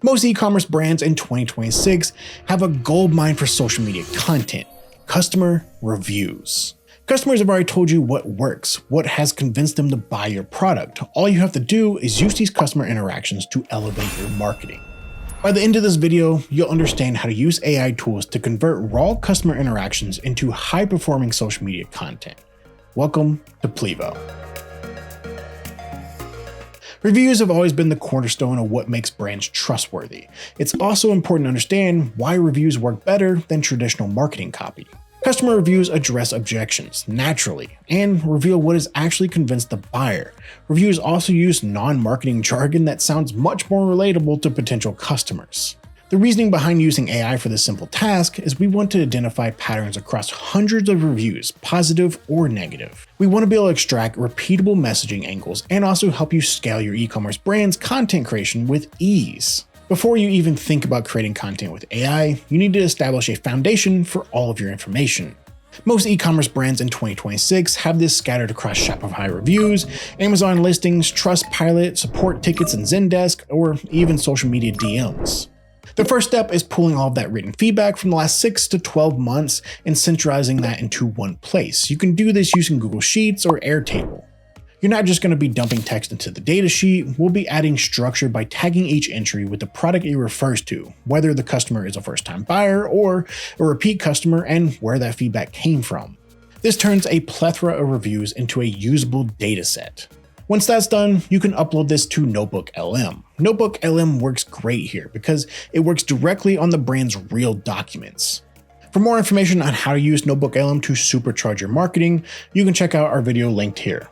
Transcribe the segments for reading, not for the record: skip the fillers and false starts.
Most e-commerce brands in 2026 have a goldmine for social media content: customer reviews. Customers have already told you what works, what has convinced them to buy your product. All you have to do is use these customer interactions to elevate your marketing. By the end of this video, you'll understand how to use AI tools to convert raw customer interactions into high-performing social media content. Welcome to Plivo. Reviews have always been the cornerstone of what makes brands trustworthy. It's also important to understand why reviews work better than traditional marketing copy. Customer reviews address objections naturally and reveal what has actually convinced the buyer. Reviews also use non-marketing jargon that sounds much more relatable to potential customers. The reasoning behind using AI for this simple task is we want to identify patterns across hundreds of reviews, positive or negative. We want to be able to extract repeatable messaging angles and also help you scale your e-commerce brand's content creation with ease. Before you even think about creating content with AI, you need to establish a foundation for all of your information. Most e-commerce brands in 2026 have this scattered across Shopify reviews, Amazon listings, Trustpilot, support tickets in Zendesk, or even social media DMs. The first step is pulling all of that written feedback from the last 6 to 12 months and centralizing that into one place. You can do this using Google Sheets or Airtable. You're not just going to be dumping text into the datasheet, we'll be adding structure by tagging each entry with the product it refers to, whether the customer is a first-time buyer or a repeat customer, and where that feedback came from. This turns a plethora of reviews into a usable dataset. Once that's done, you can upload this to NotebookLM. NotebookLM works great here because it works directly on the brand's real documents. For more information on how to use NotebookLM to supercharge your marketing, you can check out our video linked here.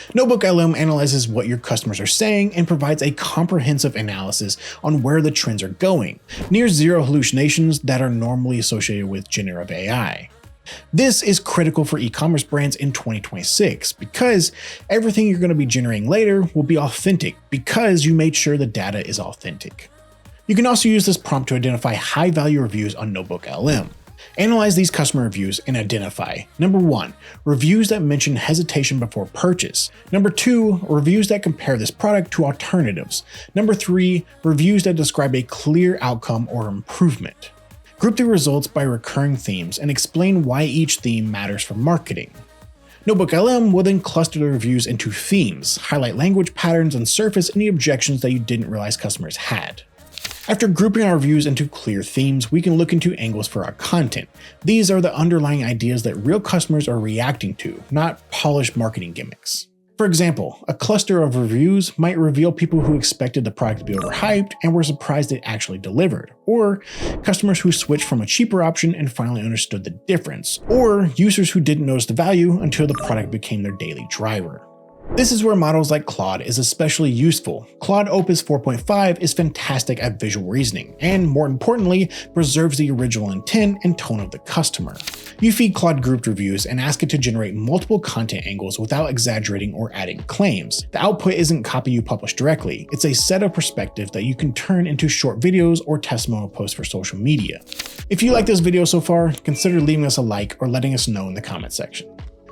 NotebookLM analyzes what your customers are saying and provides a comprehensive analysis on where the trends are going, near zero hallucinations that are normally associated with generative AI. This is critical for e-commerce brands in 2026 because everything you're going to be generating later will be authentic because you made sure the data is authentic. You can also use this prompt to identify high-value reviews on NotebookLM. Analyze these customer reviews and identify: number 1, reviews that mention hesitation before purchase. Number 2, reviews that compare this product to alternatives. Number 3, reviews that describe a clear outcome or improvement. Group the results by recurring themes and explain why each theme matters for marketing. NotebookLM will then cluster the reviews into themes, highlight language patterns, and surface any objections that you didn't realize customers had. After grouping our reviews into clear themes, we can look into angles for our content. These are the underlying ideas that real customers are reacting to, not polished marketing gimmicks. For example, a cluster of reviews might reveal people who expected the product to be overhyped and were surprised it actually delivered, or customers who switched from a cheaper option and finally understood the difference, or users who didn't notice the value until the product became their daily driver. This is where models like Claude is especially useful. Claude Opus 4.5 is fantastic at visual reasoning, and more importantly, preserves the original intent and tone of the customer. You feed Claude grouped reviews and ask it to generate multiple content angles without exaggerating or adding claims. The output isn't copy you publish directly, it's a set of perspectives that you can turn into short videos or testimonial posts for social media. If you like this video so far, consider leaving us a like or letting us know in the comment section.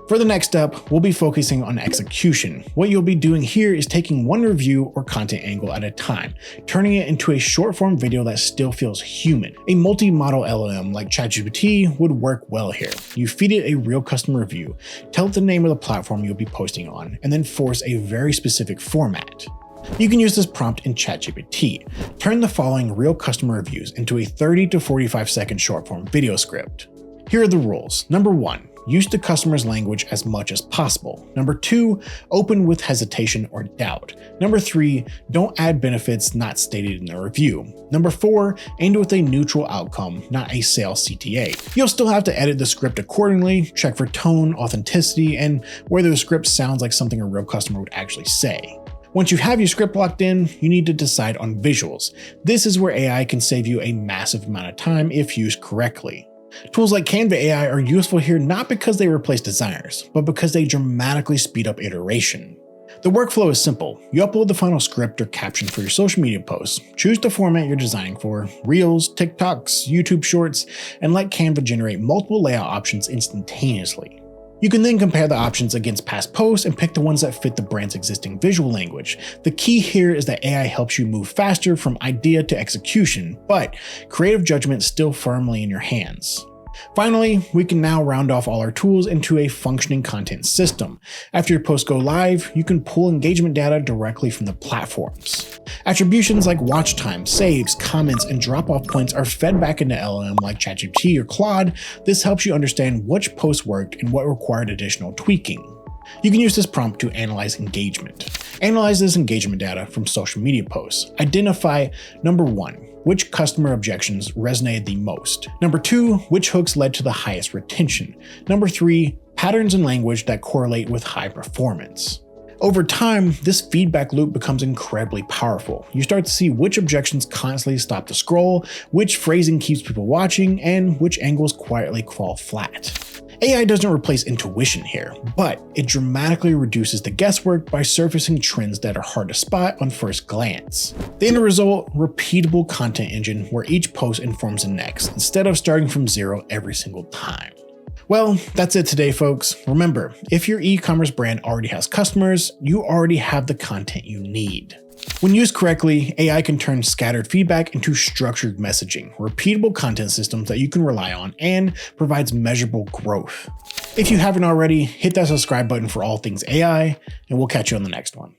For the next step, we'll be focusing on execution. What you'll be doing here is taking one review or content angle at a time, turning it into a short-form video that still feels human. A multi-model LLM like ChatGPT would work well here. You feed it a real customer review, tell it the name of the platform you'll be posting on, and then force a very specific format. You can use this prompt in ChatGPT. Turn the following real customer reviews into a 30 to 45 second short-form video script. Here are the rules. Number 1. Use the customer's language as much as possible. Number 2, open with hesitation or doubt. Number 3, don't add benefits not stated in the review. Number 4, end with a neutral outcome, not a sales CTA. You'll still have to edit the script accordingly, check for tone, authenticity, and whether the script sounds like something a real customer would actually say. Once you have your script locked in, you need to decide on visuals. This is where AI can save you a massive amount of time if used correctly. Tools like Canva AI are useful here not because they replace designers, but because they dramatically speed up iteration. The workflow is simple. You upload the final script or caption for your social media posts, choose the format you're designing for, Reels, TikToks, YouTube Shorts, and let Canva generate multiple layout options instantaneously. You can then compare the options against past posts and pick the ones that fit the brand's existing visual language. The key here is that AI helps you move faster from idea to execution, but creative judgment is still firmly in your hands. Finally, we can now round off all our tools into a functioning content system. After your posts go live, you can pull engagement data directly from the platforms. Attributions like watch time, saves, comments, and drop-off points are fed back into LLM like ChatGPT or Claude. This helps you understand which posts worked and what required additional tweaking. You can use this prompt to analyze engagement. Analyze this engagement data from social media posts. Identify number 1, which customer objections resonated the most. Number 2, which hooks led to the highest retention. Number 3, patterns in language that correlate with high performance. Over time, this feedback loop becomes incredibly powerful. You start to see which objections constantly stop the scroll, which phrasing keeps people watching, and which angles quietly fall flat. AI doesn't replace intuition here, but it dramatically reduces the guesswork by surfacing trends that are hard to spot on first glance. The end result, repeatable content engine where each post informs the next, instead of starting from zero every single time. Well, that's it today, folks. Remember, if your e-commerce brand already has customers, you already have the content you need. When used correctly, AI can turn scattered feedback into structured messaging, repeatable content systems that you can rely on, and provides measurable growth. If you haven't already, hit that subscribe button for all things AI, and we'll catch you on the next one.